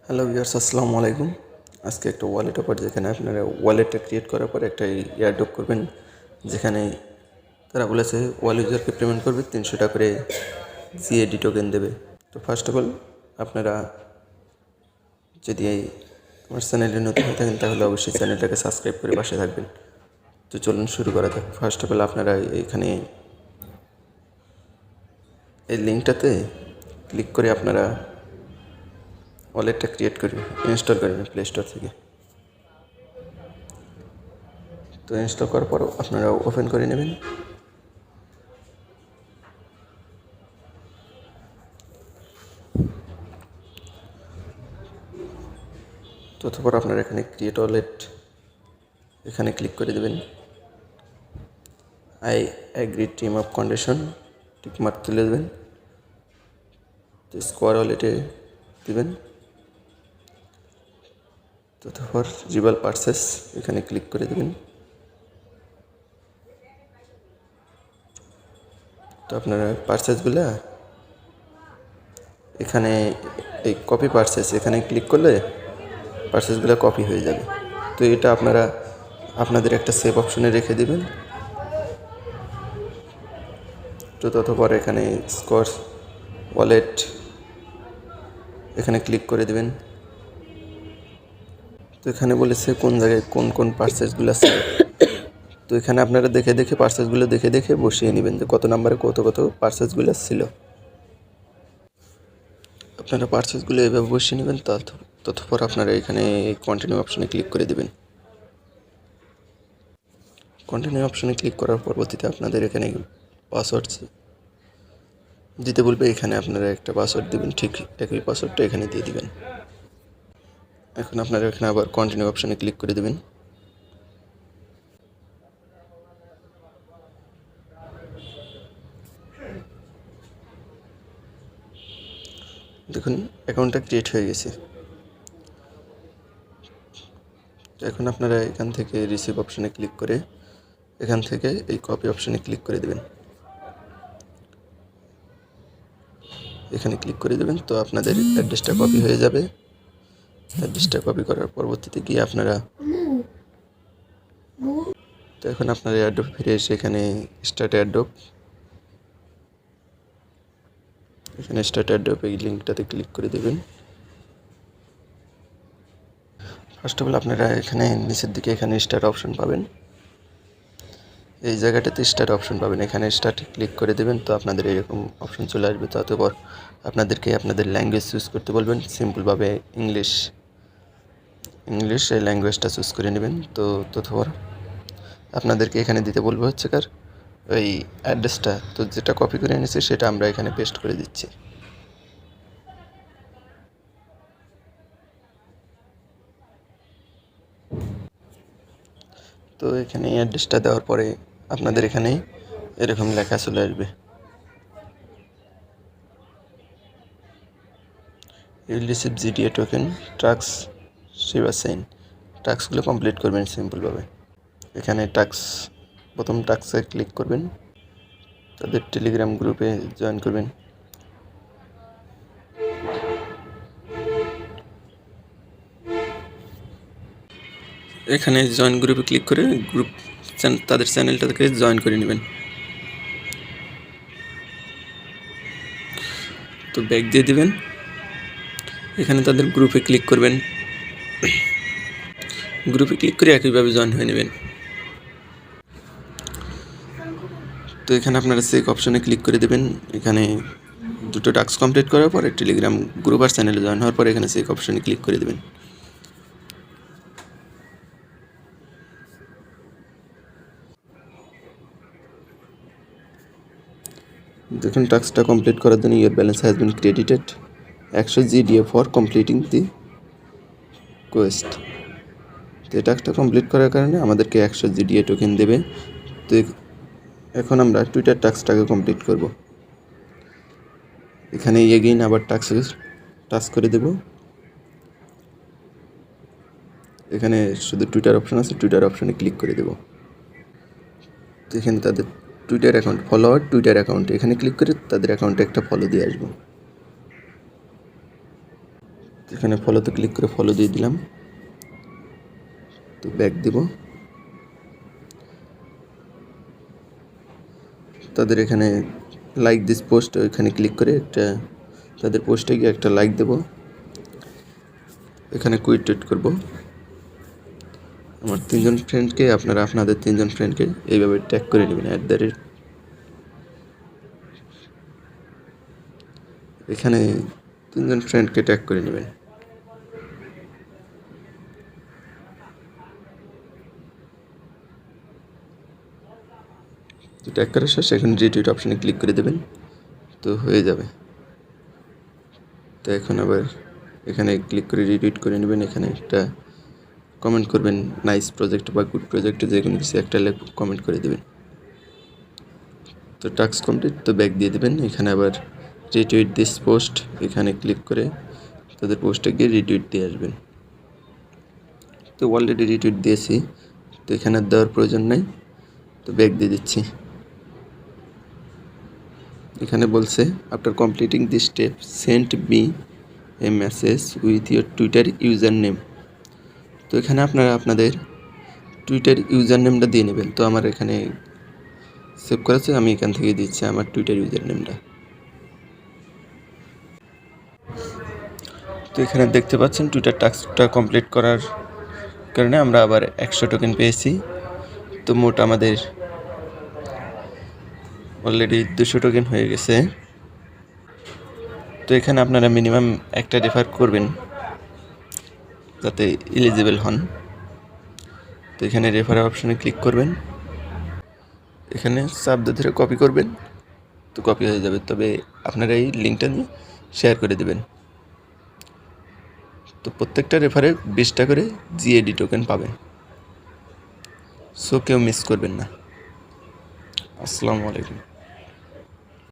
Hello viewers, আসসালামু আলাইকুম। আজকে একটা ওয়ালেট অফার, যেখানে আপনারা ওয়ালেটটা ক্রিয়েট করার পর একটা এয়ারড্রপ করবেন, যেখানে তারা বলেছে ওয়াল ইউজারকে পেমেন্ট করবে 300 টাকা করে GAD টোকেন দেবে। তো ফার্স্ট অফ অল আপনারা যদি আমার চ্যানেলে নতুন হয়ে থাকেন তাহলে অবশ্যই চ্যানেলটাকে সাবস্ক্রাইব করে পাশে থাকবেন। তো চলুন শুরু করা যাক। ফার্স্ট অফ অল আপনারা এখানে এই লিঙ্কটাতে ক্লিক করে আপনারা ওয়ালেটটা ক্রিয়েট করবেন, ইনস্টল করবেন প্লে স্টোর থেকে। তো ইনস্টল করার পর আপনারা ওপেন করে নেবেন। তারপর আপনারা এখানে ক্রিয়েট ওয়ালেট এখানে ক্লিক করে দেবেন। I agree team of condition tick mark তুলে দেবেন। তো স্কোয়ার ওয়ালেটে দেবেন। তারপর রিভাল পারচেস এখানে ক্লিক করে দেবেন। তো আপনারা পারচেসগুলো এখানে এই কপি পারচেস এখানে ক্লিক করলে পারচেসগুলো কপি হয়ে যাবে। তো এটা আপনারা আপনাদের একটা সেভ অপশনে রেখে দেবেন। তো ততপর এখানে স্কোয়ার ওয়ালেট এখানে ক্লিক করে দেবেন। তো এখানে বলেছে কোন জায়গায় কোন কোন পারচেসগুলো আছে। তো এখানে আপনারা দেখে দেখে পারচেসগুলো দেখে দেখে বসিয়ে নেবেন যে কত নাম্বারে কত কত পারচেসগুলো ছিল। আপনারা পারচেসগুলো এভাবে বসিয়ে নেবেন। ততপর আপনারা এখানে কন্টিনিউ অপশনে ক্লিক করে দেবেন। কন্টিনিউ অপশনে ক্লিক করার পরবর্তীতে আপনাদের এখানে পাসওয়ার্ড দিতে বলবে। এখানে আপনারা একটা পাসওয়ার্ড দেবেন, ঠিক একই পাসওয়ার্ডটা এখানে দিয়ে দিবেন। এখন আপনারা এখানে আবার কন্টিনিউ অপশনে ক্লিক করে দেবেন। দেখুন অ্যাকাউন্টটা ক্রিয়েট হয়ে গেছে। এখন আপনারা এখান থেকে রিসিভ অপশনে ক্লিক করে এখান থেকে এই কপি অপশনে ক্লিক করে দেবেন। এখানে ক্লিক করে দেবেন। তো আপনাদের অ্যাড্রেসটা কপি হয়ে যাবে। অ্যাড্রেসটা কপি করার পরবর্তীতে গিয়ে আপনারা তো এখন আপনার এয়ারড্রপ ফিরে এসে এখানে স্টার্ট এয়ারড্রপ এখানে স্টার্ট এয়ারড্রপ এই লিঙ্কটাতে ক্লিক করে দেবেন। ফার্স্ট অফ অল আপনারা এখানে নিচের দিকে এখানে স্টার্ট অপশন পাবেন। এই জায়গাটাতে স্টার্ট অপশন পাবেন, এখানে স্টার্ট ক্লিক করে দেবেন। তো আপনাদের এরকম অপশন চলে আসবে। তারপর আপনাদেরকে আপনাদের ল্যাঙ্গুয়েজ চুজ করতে বলবেন। সিম্পলভাবে ইংলিশ এই ল্যাঙ্গুয়েজটা চুজ করে নেবেন। তো তারপর আপনাদেরকে এখানে দিতে বলবো হচ্ছে ওই অ্যাড্রেসটা। তো যেটা কপি করে এনেছি সেটা আমরা এখানে পেস্ট করে দিচ্ছি। তো এখানে অ্যাড্রেসটা দেওয়ার পরে আপনাদের এখানে এরকম লেখা চলে আসবে, you will receive GDA token task সেবা সাইন। টাস্কগুলো কমপ্লিট করবেন সিম্পলভাবে। এখানে প্রথম টাস্কে ক্লিক করবেন, তাদের টেলিগ্রাম গ্রুপে জয়েন করবেন। এখানে জয়েন গ্রুপে ক্লিক করে তাদের চ্যানেলটাকে জয়েন করে নেবেন। তো ব্যাক দিয়ে দিবেন। এখানে তাদের গ্রুপে ক্লিক করবেন। গ্রুপে ক্লিক করে একইভাবে জয়েন হয়ে নেবেন। তো এখানে আপনারা চেক অপশনে ক্লিক করে দেবেন। এখানে দুটো টাস্ক কমপ্লিট করার পরে টেলিগ্রাম গ্রুপ আর চ্যানেলে জয়েন হওয়ার পরে এখানে চেক অপশনে ক্লিক করে দেবেন। দেখুন টাস্কটা কমপ্লিট করার জন্য your balance has been credited 100 GDA for completing the Quest. তো এই টাস্কটা কমপ্লিট করার কারণে আমাদেরকে 100 GDA টোকেন দেবে। তো এখন আমরা টুইটার টাস্কটাকে কমপ্লিট করব। এখানে এগেইন আবার টাস্ক করে দেব। এখানে শুধু টুইটার অপশন আছে, টুইটার অপশনে ক্লিক করে দেব। তো এখানে তাদের Twitter account follower Twitter account এখানে ক্লিক করে তাদের অ্যাকাউন্টে একটা ফলো দিয়ে আসবো। এখানে ফলোতে ক্লিক করে ফলো দিয়ে দিলাম। তো ব্যাক দিব। তাদের এখানে লাইক দিস পোস্ট, ওইখানে ক্লিক করে একটা তাদের পোস্টে গিয়ে একটা লাইক দেব। এখানে কুইট টুইট করবো। আমার 3 জন ফ্রেন্ডকে, আপনারা আপনাদের 3 জন ফ্রেন্ডকে এইভাবে ট্যাগ করে নেবেন এখানে 3 জন ফ্রেন্ডকে ট্যাগ করে নেবেন। তো ট্যাগ করার শেষে এখন রিটুইট অপশানে ক্লিক করে দেবেন, তো হয়ে যাবে। তো এখন আবার এখানে ক্লিক করে রিটুইট করে নেবেন। এখানে একটা কমেন্ট করবেন, নাইস প্রজেক্ট বা গুড প্রজেক্ট, যে কোনো কিছু একটা কমেন্ট করে দেবেন। তো টাস্ক কমপ্লিট। তো ব্যাক দিয়ে দেবেন। এখানে আবার রিটুইট দিস পোস্ট, এখানে ক্লিক করে তাদের পোস্টে গিয়ে রিটুইট দিয়ে আসবেন। তো অলরেডি রিটুইট দিয়েছি, তো এখানে দেওয়ার প্রয়োজন নেই। তো ব্যাক দিয়ে দিচ্ছি। এখানে বলছে after completing this step send me a message with your Twitter user name. তো এখানে আপনারা আপনাদের টুইটার ইউজার নেমটা দিয়ে নেবেন। তো আমার এখানে সেভ করেছে, আমি এখান থেকে দিচ্ছি আমার টুইটার ইউজার নেমটা। তো এখানে দেখতে পাচ্ছেন টুইটার টাস্কটা কমপ্লিট করার কারণে আমরা আবার 100 টোকেন পেয়েছি। তো মোট আমাদের অলরেডি 200 টোকেন হয়ে গেছে। তো এখানে আপনারা মিনিমাম একটা রেফার করবেন যাতে এলিজিবল হন। তো এখানে রেফার অপশানে ক্লিক করবেন, এখানে শব্দ ধরে কপি করবেন, তো কপি হয়ে যাবে। তবে আপনারা এই লিঙ্কটা নিয়ে শেয়ার করে দেবেন। তো প্রত্যেকটা রেফারে 20টা করে GAD টোকেন পাবেন। সো কেউ মিস করবেন না। আসসালামু আলাইকুম।